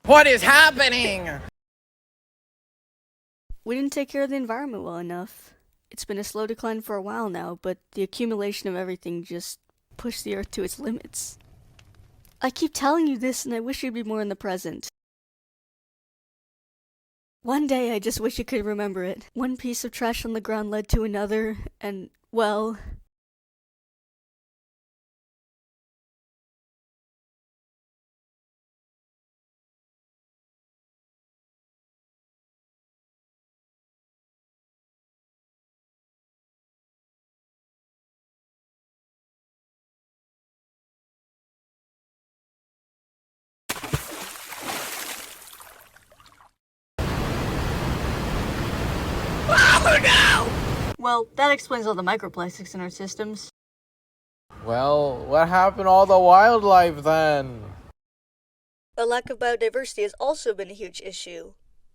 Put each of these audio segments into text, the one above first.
What is happening? We didn't take care of the environment well enough. It's been a slow decline for a while now, but the accumulation of everything just pushed the Earth to its limits. I keep telling you this, and I wish you'd be more in the present. One day, I just wish you could remember it. One piece of trash on the ground led to another, and, well... Oh no! Well, that explains all the microplastics in our systems. Well, what happened to all the wildlife then? A lack of biodiversity has also been a huge issue.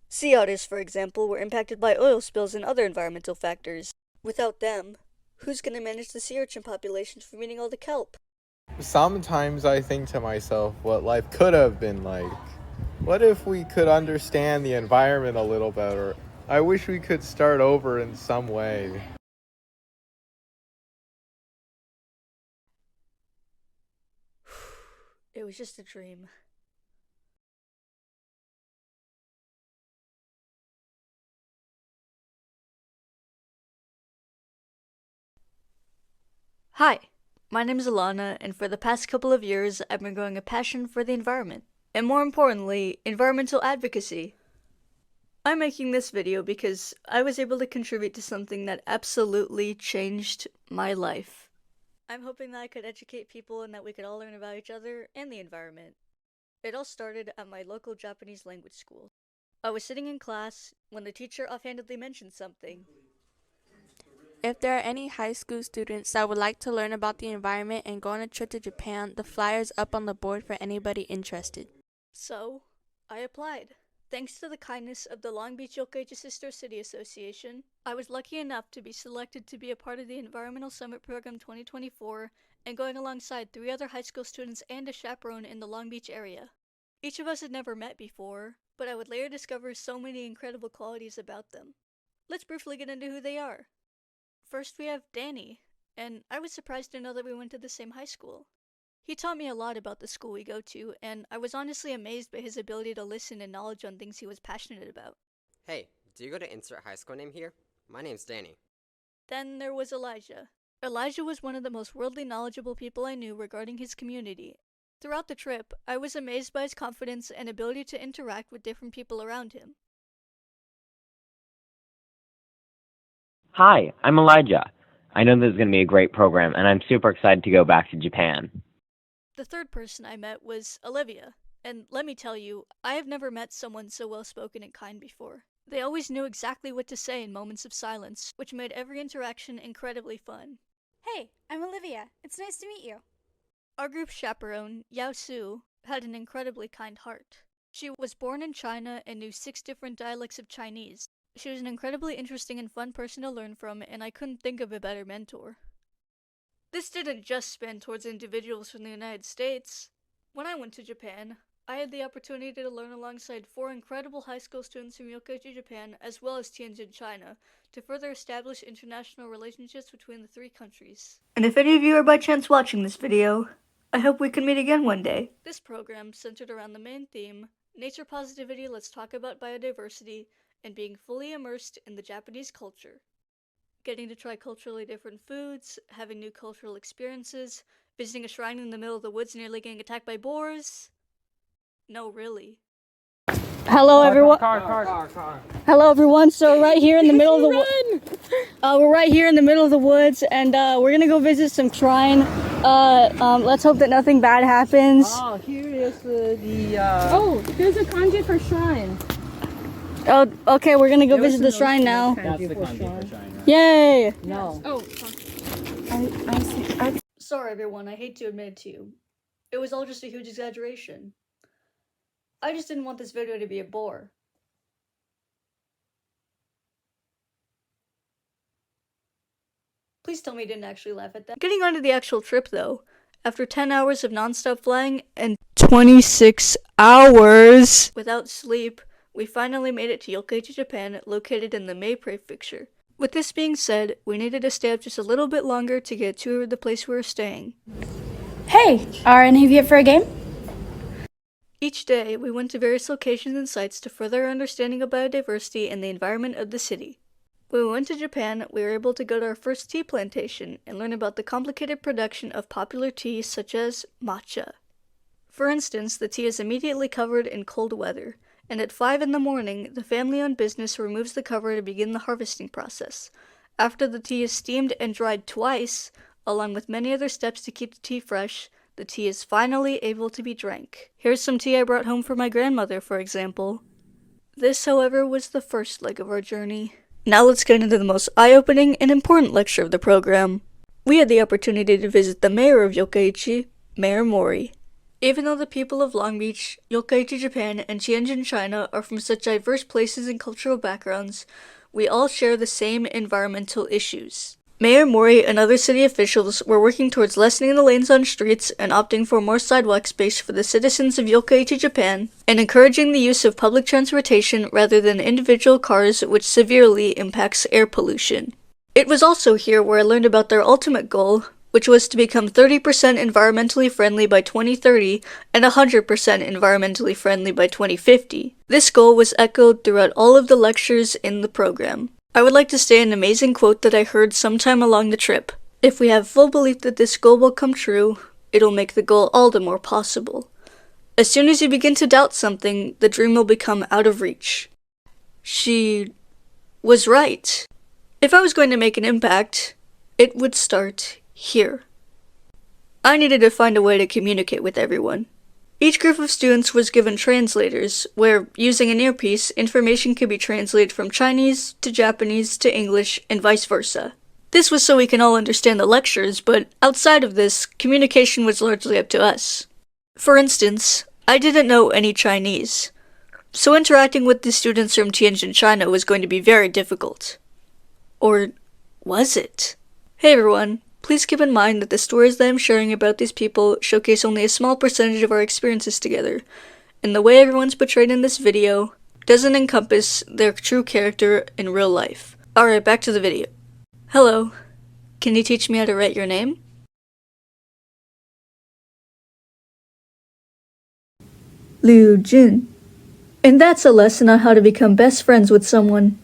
Sea otters, for example, were impacted by oil spills and other environmental factors. Without them, who's going to manage the sea urchin populations from eating all the kelp? Sometimes I think to myself what life could have been like. What if we could understand the environment a little better? I wish we could start over in some way. It was just a dream. Hi, my name is Alana, and for the past couple of years, I've been growing a passion for the environment, and more importantly, environmental advocacy. I'm making this video because I was able to contribute to something that absolutely changed my life. I'm hoping that I could educate people and that we could all learn about each other and the environment. It all started at my local Japanese language school. I was sitting in class when the teacher offhandedly mentioned something. If there are any high school students that would like to learn about the environment and go on a trip to Japan, the flyer is up on the board for anybody interested. So, I applied. Thanks to the kindness of the Long Beach Yokkaichi Sister City Association, I was lucky enough to be selected to be a part of the Environmental Summit Program 2024 and going alongside 3 other high school students and a chaperone in the Long Beach area. Each of us had never met before, but I would later discover so many incredible qualities about them. Let's briefly get into who they are. First we have Danny, and I was surprised to know that we went to the same high school. He taught me a lot about the school we go to, and I was honestly amazed by his ability to listen and knowledge on things he was passionate about. Hey, do you go to insert high school name here? My name's Danny. Then there was Elijah. Elijah was one of the most worldly knowledgeable people I knew regarding his community. Throughout the trip, I was amazed by his confidence and ability to interact with different people around him. Hi, I'm Elijah. I know this is going to be a great program, and I'm super excited to go back to Japan. The third person I met was Olivia, and let me tell you, I have never met someone so well-spoken and kind before. They always knew exactly what to say in moments of silence, which made every interaction incredibly fun. Hey, I'm Olivia. It's nice to meet you. Our group chaperone, Yao Su, had an incredibly kind heart. She was born in China and knew 6 different dialects of Chinese. She was an incredibly interesting and fun person to learn from, and I couldn't think of a better mentor. This didn't just span towards individuals from the United States. When I went to Japan, I had the opportunity to learn alongside 4 incredible high school students from Yokkaichi, Japan, as well as Tianjin, China, to further establish international relationships between the 3 countries. And if any of you are by chance watching this video, I hope we can meet again one day. This program centered around the main theme, nature positivity, let's talk about biodiversity, and being fully immersed in the Japanese culture. Getting to try culturally different foods, having new cultural experiences, visiting a shrine in the middle of the woods nearly getting attacked by boars. No, really. Hello, everyone. Car. Hello, everyone. So right here in the middle of the woods. We're right here in the middle of the woods, and we're gonna go visit some shrine. Let's hope that nothing bad happens. Oh, here is Oh, there's a kanji for shrine. Oh, okay. We're gonna go visit the shrine now. That's the kanji for shrine, right? Yay! No. Oh, I see. Sorry, everyone. I hate to admit it to you. It was all just a huge exaggeration. I just didn't want this video to be a bore. Please tell me you didn't actually laugh at that. Getting onto the actual trip, though. After 10 hours of non-stop flying and 26 hours without sleep, we finally made it to Yokkaichi, Japan, located in the Mae Prefecture. With this being said, we needed to stay up just a little bit longer to get a tour of the place we were staying. Hey, are any of you up for a game? Each day, we went to various locations and sites to further our understanding of biodiversity and the environment of the city. When we went to Japan, we were able to go to our first tea plantation and learn about the complicated production of popular tea such as matcha. For instance, the tea is immediately covered in cold weather, and at 5 in the morning, the family-owned business removes the cover to begin the harvesting process. After the tea is steamed and dried twice, along with many other steps to keep the tea fresh, the tea is finally able to be drank. Here's some tea I brought home for my grandmother, for example. This, however, was the first leg of our journey. Now let's get into the most eye-opening and important lecture of the program. We had the opportunity to visit the mayor of Yokkaichi, Mayor Mori. Even though the people of Long Beach, Yokkaichi, Japan, and Tianjin, China are from such diverse places and cultural backgrounds, we all share the same environmental issues. Mayor Mori and other city officials were working towards lessening the lanes on streets and opting for more sidewalk space for the citizens of Yokkaichi, Japan, and encouraging the use of public transportation rather than individual cars, which severely impacts air pollution. It was also here where I learned about their ultimate goal, which was to become 30% environmentally friendly by 2030 and 100% environmentally friendly by 2050. This goal was echoed throughout all of the lectures in the program. I would like to state an amazing quote that I heard sometime along the trip. If we have full belief that this goal will come true, it'll make the goal all the more possible. As soon as you begin to doubt something, the dream will become out of reach. She was right. If I was going to make an impact, it would start here. I needed to find a way to communicate with everyone. Each group of students was given translators, where, using an earpiece, information could be translated from Chinese to Japanese to English and vice versa. This was so we can all understand the lectures, but outside of this, communication was largely up to us. For instance, I didn't know any Chinese, so interacting with the students from Tianjin, China was going to be very difficult. Or was it? Hey everyone. Please keep in mind that the stories that I'm sharing about these people showcase only a small percentage of our experiences together, and the way everyone's portrayed in this video doesn't encompass their true character in real life. Alright, back to the video. Hello, can you teach me how to write your name? Liu Jin. And that's a lesson on how to become best friends with someone.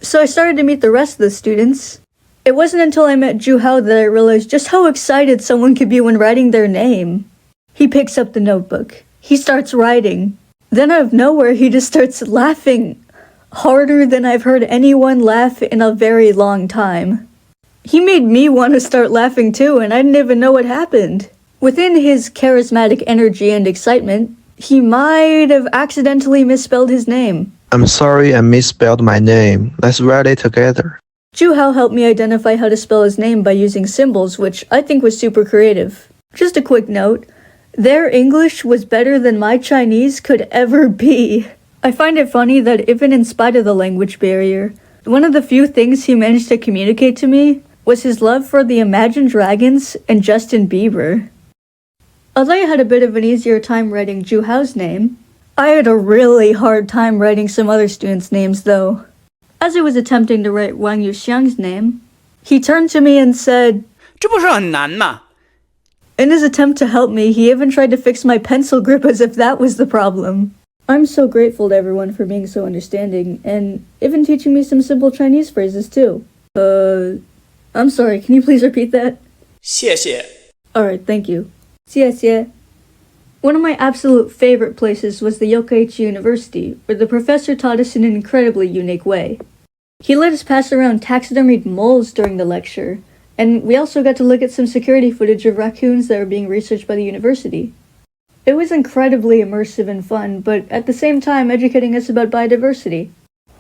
So I started to meet the rest of the students. It wasn't until I met Ju Hao that I realized just how excited someone could be when writing their name. He picks up the notebook. He starts writing. Then out of nowhere, he just starts laughing harder than I've heard anyone laugh in a very long time. He made me want to start laughing too, and I didn't even know what happened. Within his charismatic energy and excitement, he might have accidentally misspelled his name. I'm sorry I misspelled my name. Let's write it together. Ju Hao helped me identify how to spell his name by using symbols, which I think was super creative. Just a quick note, their English was better than my Chinese could ever be. I find it funny that even in spite of the language barrier, one of the few things he managed to communicate to me was his love for the Imagine Dragons and Justin Bieber. Although I had a bit of an easier time writing Ju Hao's name, I had a really hard time writing some other students' names though. As I was attempting to write Wang Yuxiang's name, he turned to me and said, 这不是很难吗? In his attempt to help me, he even tried to fix my pencil grip as if that was the problem. I'm so grateful to everyone for being so understanding, and even teaching me some simple Chinese phrases too. I'm sorry, can you please repeat that? 谢谢. Alright, thank you. 谢谢. One of my absolute favorite places was the Yokkaichi University, where the professor taught us in an incredibly unique way. He let us pass around taxidermied moles during the lecture, and we also got to look at some security footage of raccoons that were being researched by the university. It was incredibly immersive and fun, but at the same time educating us about biodiversity.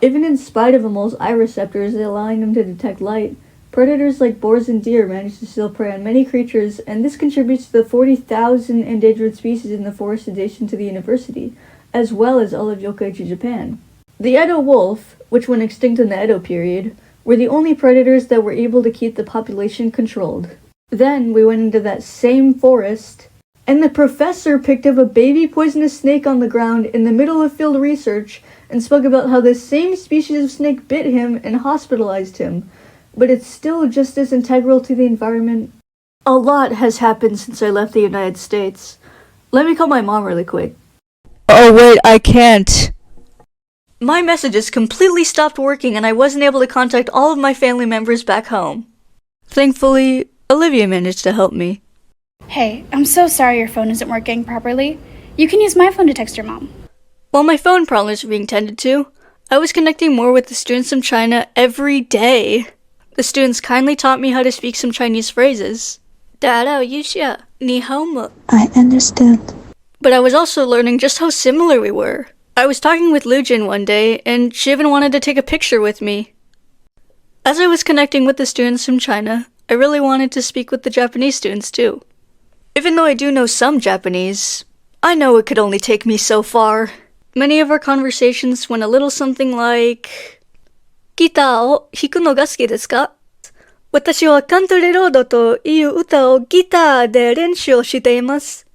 Even in spite of a mole's eye receptors allowing them to detect light, predators like boars and deer manage to still prey on many creatures, and this contributes to the 40,000 endangered species in the forest adjacent to the university, as well as all of Yokkaichi, Japan. The Edo wolf, which went extinct in the Edo period, were the only predators that were able to keep the population controlled. Then we went into that same forest, And the professor picked up a baby poisonous snake on the ground in the middle of field research and spoke about how this same species of snake bit him and hospitalized him. But it's still just as integral to the environment. A lot has happened since I left the United States. Let me call my mom really quick. Oh wait, I can't. My messages completely stopped working and I wasn't able to contact all of my family members back home. Thankfully, Olivia managed to help me. Hey, I'm so sorry your phone isn't working properly. You can use my phone to text your mom. While my phone problems were being tended to, I was connecting more with the students from China every day. The students kindly taught me how to speak some Chinese phrases. 打扰一下，你好吗? I understand. But I was also learning just how similar we were. I was talking with Lu Jin one day, and she even wanted to take a picture with me. As I was connecting with the students from China, I really wanted to speak with the Japanese students too. Even though I do know some Japanese, I know it could only take me so far. Many of our conversations went a little something like, ギターを弾くのが好きですか? 私はカントリーロードという歌をギターで練習をしています。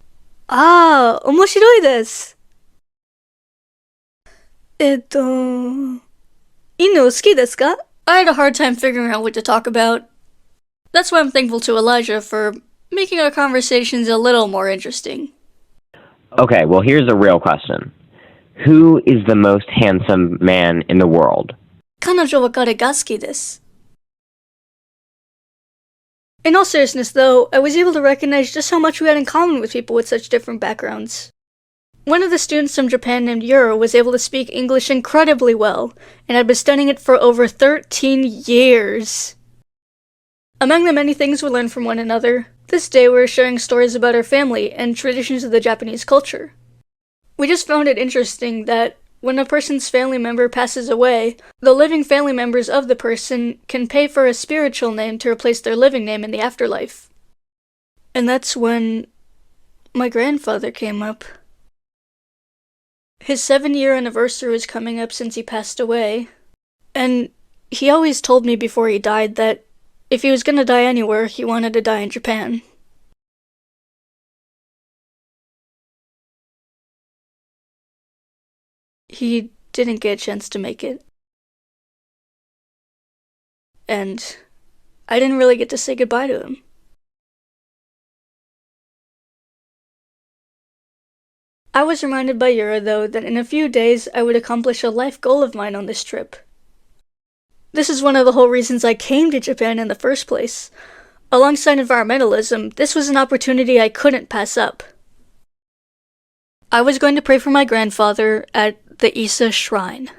ああ、面白いです。犬好きですか? I had a hard time figuring out what to talk about. That's why I'm thankful to Elijah for making our conversations a little more interesting. Okay, well, here's a real question. Who is the most handsome man in the world? 彼女は彼が好きです。In all seriousness, though, I was able to recognize just how much we had in common with people with such different backgrounds. One of the students from Japan named Yura was able to speak English incredibly well, and had been studying it for over 13 years. Among the many things we learned from one another, this day we were sharing stories about our family and traditions of the Japanese culture. We just found it interesting that when a person's family member passes away, the living family members of the person can pay for a spiritual name to replace their living name in the afterlife. And that's when my grandfather came up. His 7-year anniversary was coming up since he passed away, and he always told me before he died that if he was gonna die anywhere, he wanted to die in Japan. He didn't get a chance to make it. And I didn't really get to say goodbye to him. I was reminded by Yura, though, that in a few days I would accomplish a life goal of mine on this trip. This is one of the whole reasons I came to Japan in the first place. Alongside environmentalism, this was an opportunity I couldn't pass up. I was going to pray for my grandfather at the Isa Shrine.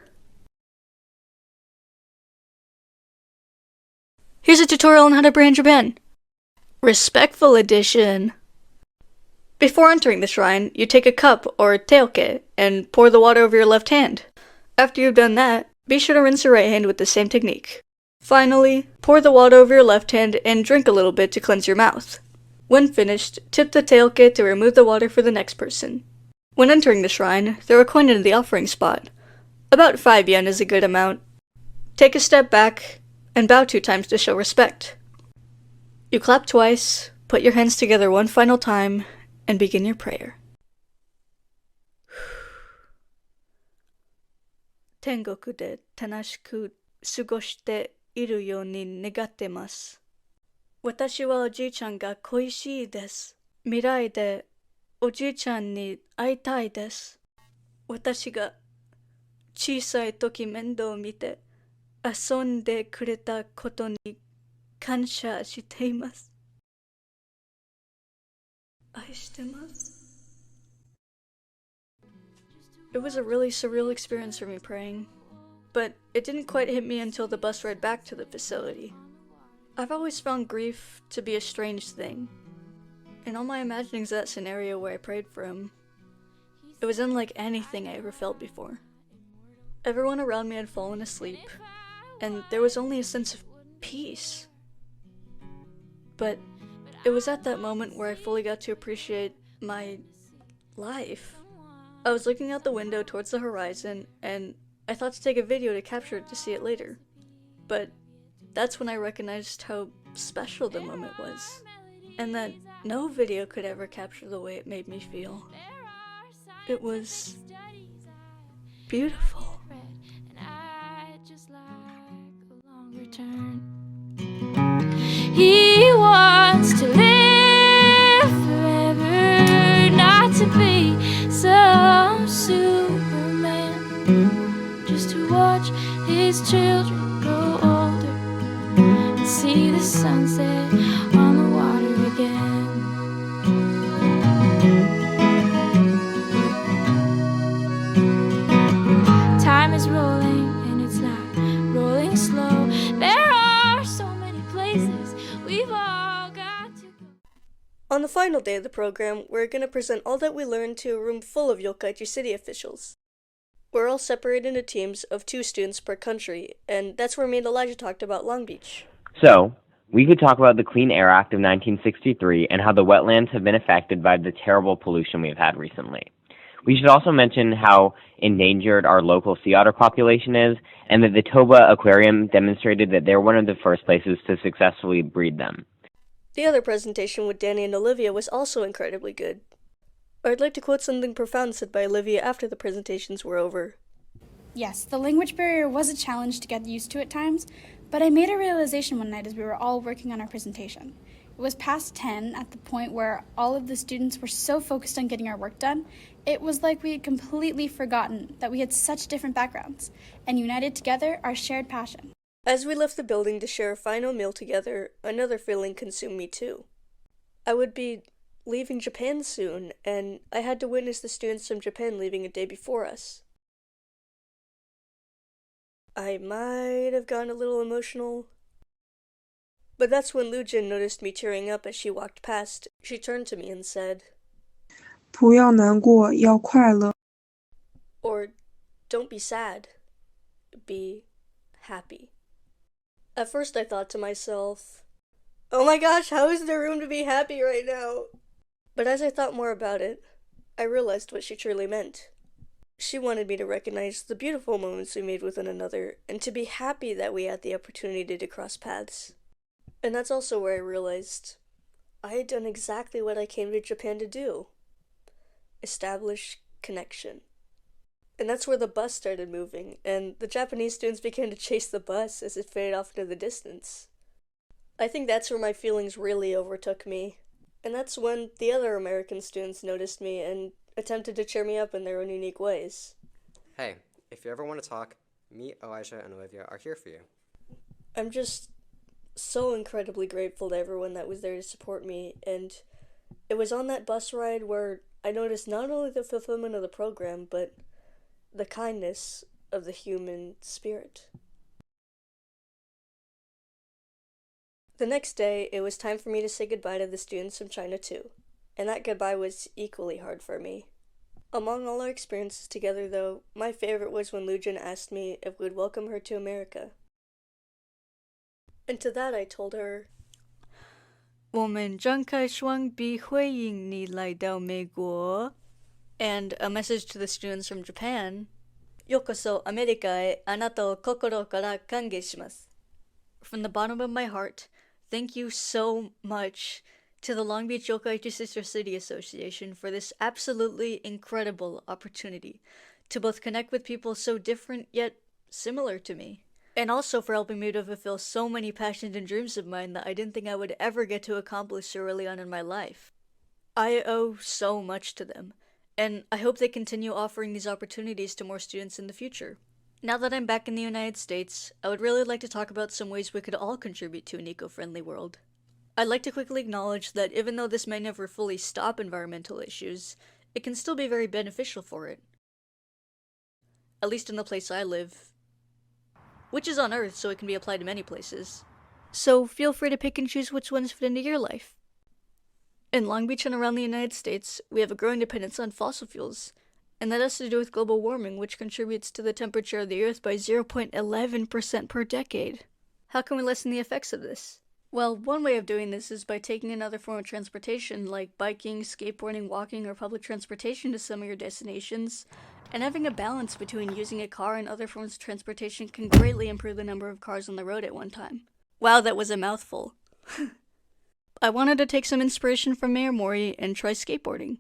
Here's a tutorial on how to pray in Japan. Respectful edition. Before entering the shrine, you take a cup or teoke and pour the water over your left hand. After you've done that, be sure to rinse your right hand with the same technique. Finally, pour the water over your left hand and drink a little bit to cleanse your mouth. When finished, tip the teoke to remove the water for the next person. When entering the shrine, throw a coin into the offering spot. About 5 yen is a good amount. Take a step back and bow 2 times to show respect. You clap twice, put your hands together one final time, and begin your prayer. 天国で楽しく過ごしているように願ってます。私はおじいちゃんが恋しいです。未来でおじいちゃんに会いたいです。私が小さい時面倒を見て遊んでくれたことに感謝しています。愛してます。It was a really surreal experience for me praying, but it didn't quite hit me until the bus ride back to the facility. I've always found grief to be a strange thing. In all my imaginings of that scenario where I prayed for him, it was unlike anything I ever felt before. Everyone around me had fallen asleep, and there was only a sense of peace. But it was at that moment where I fully got to appreciate my life. I was looking out the window towards the horizon, and I thought to take a video to capture it to see it later. But that's when I recognized how special the moment was. and that no video could ever capture the way it made me feel. It was beautiful. He wants to live forever, not to be some Superman, just to watch his children grow older and see the sunset on the water again. Time is rolling and it's not rolling slow. There are so many places we've all got to go. On the final day of the program, we're going to present all that we learned to a room full of Yokkaichi City officials. We're all separated into teams of 2 students per country, and that's where me and Elijah talked about Long Beach. So, we could talk about the Clean Air Act of 1963 and how the wetlands have been affected by the terrible pollution we've had recently. We should also mention how endangered our local sea otter population is, and that the Toba Aquarium demonstrated that they're one of the first places to successfully breed them. The other presentation with Danny and Olivia was also incredibly good. I'd like to quote something profound said by Olivia after the presentations were over. Yes, the language barrier was a challenge to get used to at times, but I made a realization one night as we were all working on our presentation. It was past 10 at the point where all of the students were so focused on getting our work done, it was like we had completely forgotten that we had such different backgrounds, and united together our shared passion. As we left the building to share a final meal together, another feeling consumed me too. I would be leaving Japan soon, and I had to witness the students from Japan leaving a day before us. I might have gotten a little emotional. But that's when Lujin noticed me tearing up as she walked past. She turned to me and said, 不要难过，要快乐. Or, don't be sad. Be happy. At first I thought to myself, oh my gosh, how is there room to be happy right now? But as I thought more about it, I realized what she truly meant. She wanted me to recognize the beautiful moments we made with one another, and to be happy that we had the opportunity to cross paths. And that's also where I realized I had done exactly what I came to Japan to do. Establish connection. And that's where the bus started moving, and the Japanese students began to chase the bus as it faded off into the distance. I think that's where my feelings really overtook me. And that's when the other American students noticed me and attempted to cheer me up in their own unique ways. Hey, if you ever want to talk, me, Elijah, and Olivia are here for you. I'm just so incredibly grateful to everyone that was there to support me, and it was on that bus ride where I noticed not only the fulfillment of the program, but the kindness of the human spirit. The next day, it was time for me to say goodbye to the students from China too, and that goodbye was equally hard for me. Among all our experiences together, though, my favorite was when Lujin asked me if we'd welcome her to America. And to that I told her, 我们张开双臂欢迎你来到美国. And a message to the students from Japan, ようこそアメリカへあなたを心から歓迎します. From the bottom of my heart, thank you so much to the Long Beach Yokkaichi Sister City Association for this absolutely incredible opportunity to both connect with people so different yet similar to me, and also for helping me to fulfill so many passions and dreams of mine that I didn't think I would ever get to accomplish so early on in my life. I owe so much to them, and I hope they continue offering these opportunities to more students in the future. Now that I'm back in the United States, I would really like to talk about some ways we could all contribute to an eco-friendly world. I'd like to quickly acknowledge that even though this may never fully stop environmental issues, it can still be very beneficial for it. At least in the place I live, which is on Earth, so it can be applied to many places. So feel free to pick and choose which ones fit into your life. In Long Beach and around the United States, we have a growing dependence on fossil fuels, and that has to do with global warming, which contributes to the temperature of the Earth by 0.11% per decade. How can we lessen the effects of this? Well, one way of doing this is by taking another form of transportation, like biking, skateboarding, walking, or public transportation to some of your destinations, and having a balance between using a car and other forms of transportation can greatly improve the number of cars on the road at one time. Wow, that was a mouthful. I wanted to take some inspiration from Mae Mie and try skateboarding.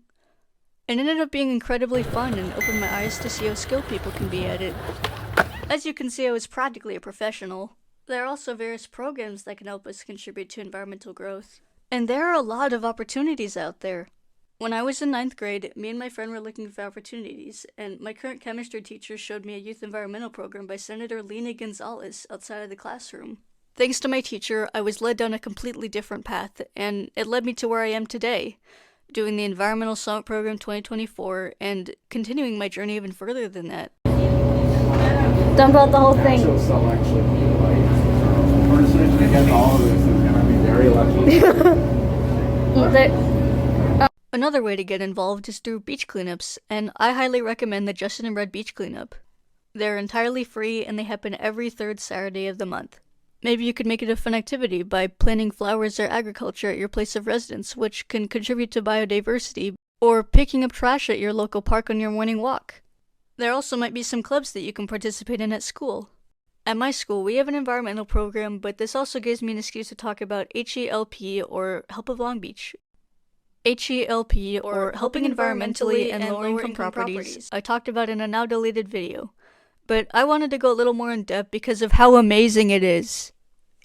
It ended up being incredibly fun and opened my eyes to see how skilled people can be at it. As you can see, I was practically a professional. There are also various programs that can help us contribute to environmental growth. And there are a lot of opportunities out there. When I was in 9th grade, me and my friend were looking for opportunities, and my current chemistry teacher showed me a youth environmental program by Senator Lena Gonzalez outside of the classroom. Thanks to my teacher, I was led down a completely different path, and it led me to where I am today, doing the Environmental Summit Program 2024, and continuing my journey even further than that. Dump out the whole thing. Person to get all of this is gonna be very lucky. Another way to get involved is through beach cleanups, and I highly recommend the Justin and Red Beach Cleanup. They're entirely free and they happen every 3rd Saturday of the month. Maybe you could make it a fun activity by planting flowers or agriculture at your place of residence, which can contribute to biodiversity, or picking up trash at your local park on your morning walk. There also might be some clubs that you can participate in at school. At my school, we have an environmental program, but this also gives me an excuse to talk about HELP, or Help of Long Beach. HELP, or Helping Environmentally and Lower Income Properties, I talked about in a now deleted video. But I wanted to go a little more in depth because of how amazing it is.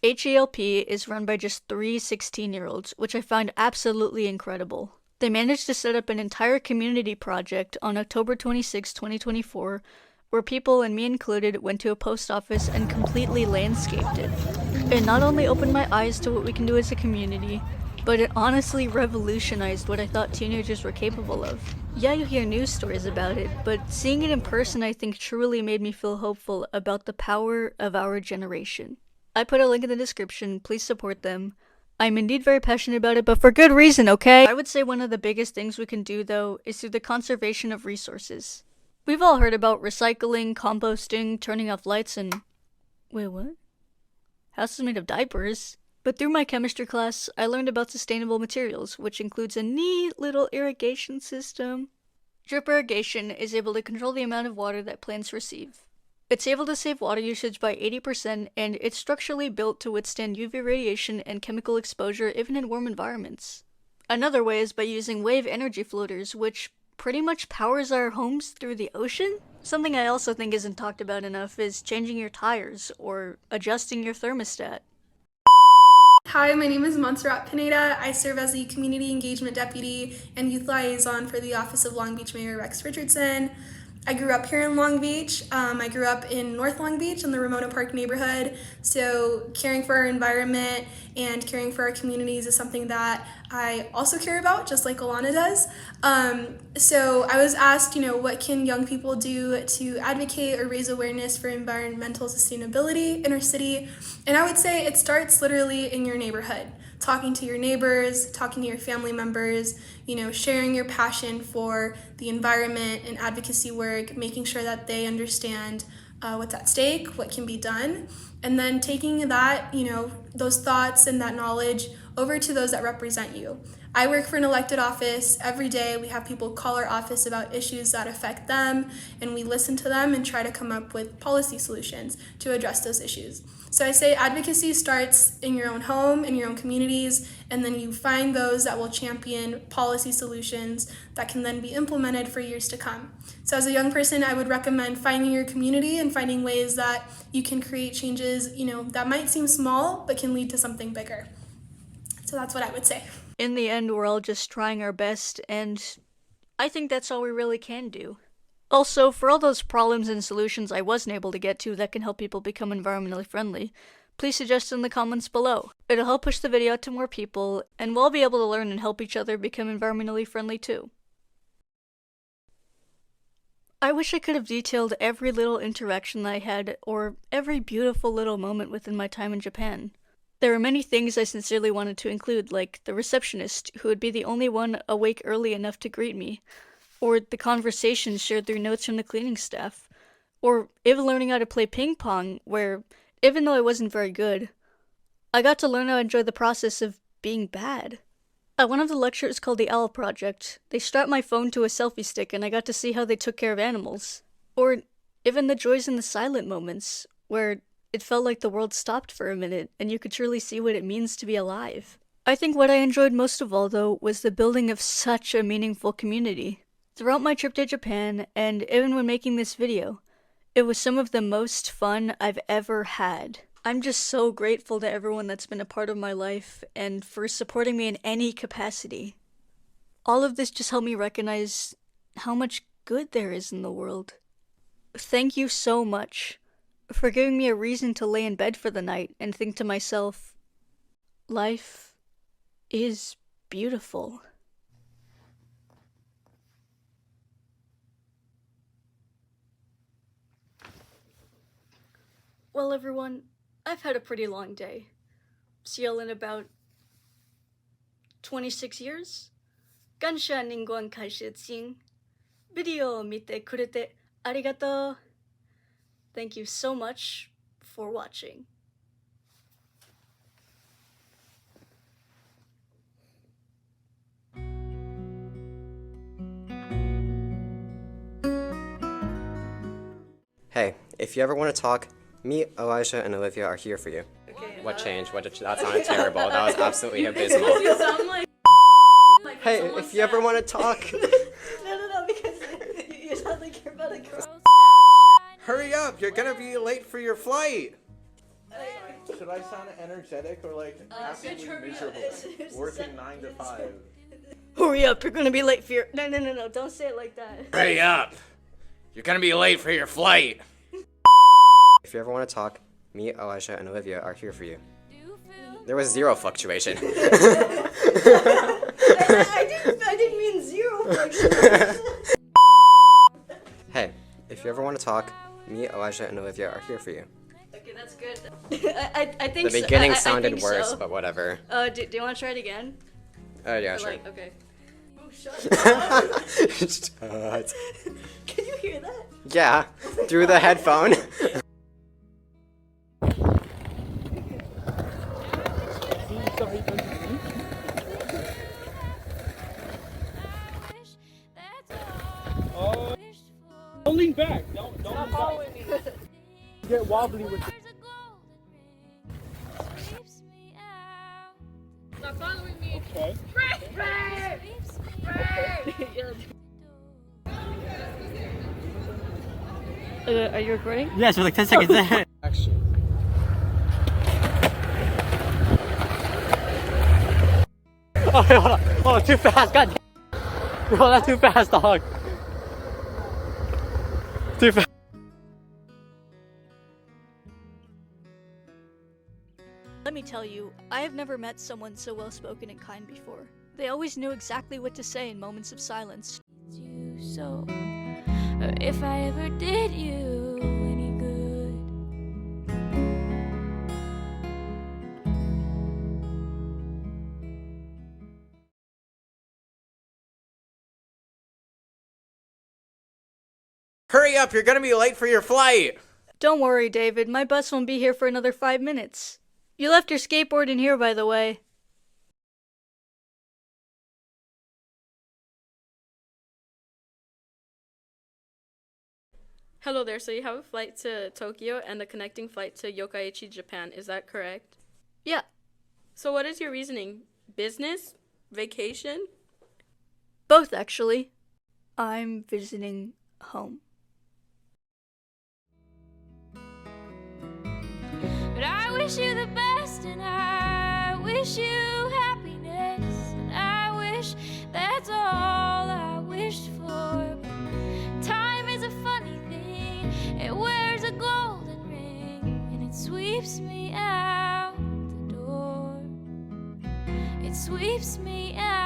HELP is run by just 3 16-year-olds, which I find absolutely incredible. They managed to set up an entire community project on October 26, 2024, where people, and me included, went to a post office and completely landscaped it. It not only opened my eyes to what we can do as a community, but it honestly revolutionized what I thought teenagers were capable of. Yeah, you hear news stories about it, but seeing it in person I think truly made me feel hopeful about the power of our generation. I put a link in the description, please support them. I'm indeed very passionate about it, but for good reason, okay? I would say one of the biggest things we can do, though, is through the conservation of resources. We've all heard about recycling, composting, turning off lights, and... Wait, what? House is made of diapers? But through my chemistry class, I learned about sustainable materials, which includes a neat little irrigation system. Drip irrigation is able to control the amount of water that plants receive. It's able to save water usage by 80%, and it's structurally built to withstand UV radiation and chemical exposure even in warm environments. Another way is by using wave energy floaters, which pretty much powers our homes through the ocean? Something I also think isn't talked about enough is changing your tires, or adjusting your thermostat. Hi, my name is Montserrat Pineda. I serve as the Community Engagement Deputy and Youth Liaison for the Office of Long Beach Mayor Rex Richardson. I grew up here in Long Beach. I grew up in North Long Beach in the Ramona Park neighborhood. So caring for our environment and caring for our communities is something that I also care about, just like Alana does. So I was asked, what can young people do to advocate or raise awareness for environmental sustainability in our city? And I would say it starts literally in your neighborhood. Talking to your neighbors, talking to your family members, sharing your passion for the environment and advocacy work, making sure that they understand what's at stake, what can be done, and then taking that, those thoughts and that knowledge over to those that represent you. I work for an elected office. Every day we have people call our office about issues that affect them, and we listen to them and try to come up with policy solutions to address those issues. So I say advocacy starts in your own home, in your own communities, and then you find those that will champion policy solutions that can then be implemented for years to come. So as a young person, I would recommend finding your community and finding ways that you can create changes, that might seem small, but can lead to something bigger. So that's what I would say. In the end, we're all just trying our best, and I think that's all we really can do. Also, for all those problems and solutions I wasn't able to get to that can help people become environmentally friendly, please suggest in the comments below. It'll help push the video out to more people, and we'll be able to learn and help each other become environmentally friendly too. I wish I could have detailed every little interaction that I had, or every beautiful little moment within my time in Japan. There are many things I sincerely wanted to include, like the receptionist, who would be the only one awake early enough to greet me, or the conversations shared through notes from the cleaning staff, or even learning how to play ping pong, where, even though I wasn't very good, I got to learn how to enjoy the process of being bad. At one of the lectures called the Owl Project, they strapped my phone to a selfie stick and I got to see how they took care of animals. Or even the joys in the silent moments, where it felt like the world stopped for a minute and you could truly see what it means to be alive. I think what I enjoyed most of all, though, was the building of such a meaningful community. Throughout my trip to Japan, and even when making this video, it was some of the most fun I've ever had. I'm just so grateful to everyone that's been a part of my life and for supporting me in any capacity. All of this just helped me recognize how much good there is in the world. Thank you so much for giving me a reason to lay in bed for the night and think to myself, life is beautiful. Well, everyone, I've had a pretty long day. See y'all in about 26 years? 感謝您观看视听。ビデオを見てくれてありがとう。Thank you so much for watching. Hey, if you ever want to talk, me, Elijah, and Olivia are here for you. Okay, What changed? That sounded terrible. That was absolutely abysmal. You sound like Hey, if you ever want to talk. No, because you sound like you're about to cry. Hurry up! You're gonna be late for your flight! Should I sound energetic or like absolutely miserable? Working 9 to 5. Hurry up, you're gonna be late for your... No, don't say it like that. Hurry up! You're gonna be late for your flight. If you ever want to talk, me, Elijah, and Olivia are here for you. There was zero fluctuation. I didn't mean zero fluctuation. Hey, if you ever want to talk, me, Elijah, and Olivia are here for you. Okay, that's good. I think The beginning I sounded think worse, so. but whatever. Do you want to try it again? Yeah, Or sure. like, okay. Oh, shut up. Shut. Can you hear that? Yeah, through the headphone. Don't lean back. Don't lean back. Get wobbly with it. Stop following me. Okay. Are you recording? Yes, for like 10 seconds there. Action. Oh, wait, hold on. Hold on, too fast. God damn. Bro, that's too fast, dog. Too fast. Let me tell you, I have never met someone so well-spoken and kind before. They always knew exactly what to say in moments of silence. So, if I ever did you any good. Hurry up, you're gonna be late for your flight. Don't worry, David, my bus won't be here for another 5 minutes. You left your skateboard in here, by the way. Hello there, so you have a flight to Tokyo and a connecting flight to Yokkaichi, Japan, is that correct? Yeah. So what is your reasoning? Business? Vacation? Both, actually. I'm visiting home. But I wish you the best, and I wish you happiness, and I wish that's all I wished for. But time is a funny thing, it wears a golden ring, and it sweeps me out the door. It sweeps me out.